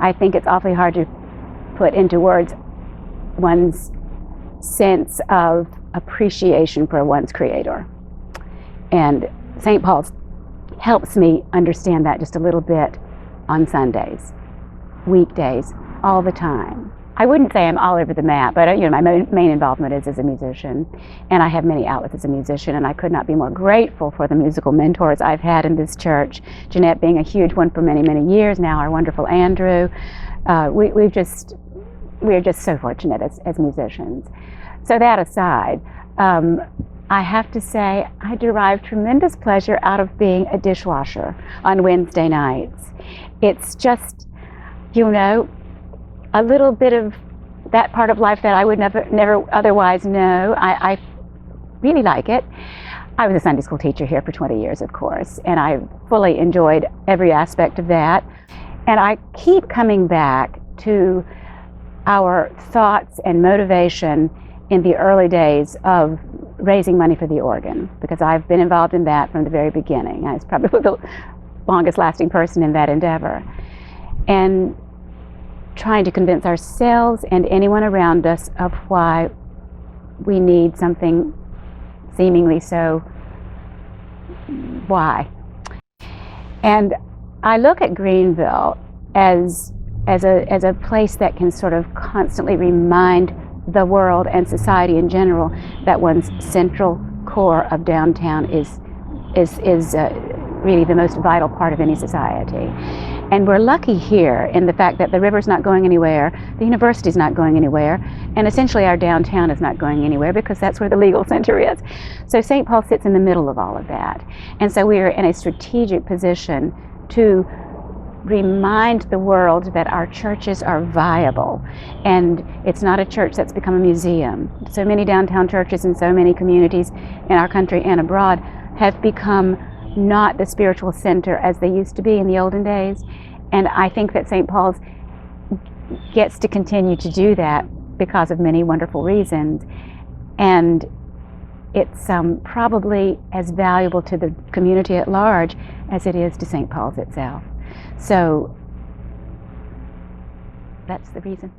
I think it's awfully hard to put into words one's sense of appreciation for one's creator. And St. Paul's helps me understand that just a little bit on Sundays, weekdays, all the time. I wouldn't say I'm all over the map, but my main involvement is as a musician, and I have many outlets as a musician, and I could not be more grateful for the musical mentors I've had in this church. Jeanette being a huge one for many, many years now, our wonderful Andrew. We are just so fortunate as musicians. So that aside, I have to say I derive tremendous pleasure out of being a dishwasher on Wednesday nights. It's just, a little bit of that part of life that I would never otherwise know. I really like it. I was a Sunday school teacher here for 20 years, of course, and I fully enjoyed every aspect of that. And I keep coming back to our thoughts and motivation in the early days of raising money for the organ, because I've been involved in that from the very beginning. I was probably the longest lasting person in that endeavor. And trying to convince ourselves and anyone around us of why we need something seemingly so why. And I look at Greenville as a place that can sort of constantly remind the world and society in general that one's central core of downtown is really the most vital part of any society. And we're lucky here in the fact that the river's not going anywhere, the university's not going anywhere, and essentially our downtown is not going anywhere because that's where the legal center is. So St. Paul sits in the middle of all of that. And so we are in a strategic position to remind the world that our churches are viable, and it's not a church that's become a museum. So many downtown churches in so many communities in our country and abroad have become not the spiritual center as they used to be in the olden days. And I think that St. Paul's gets to continue to do that because of many wonderful reasons. And it's probably as valuable to the community at large as it is to St. Paul's itself. So that's the reason.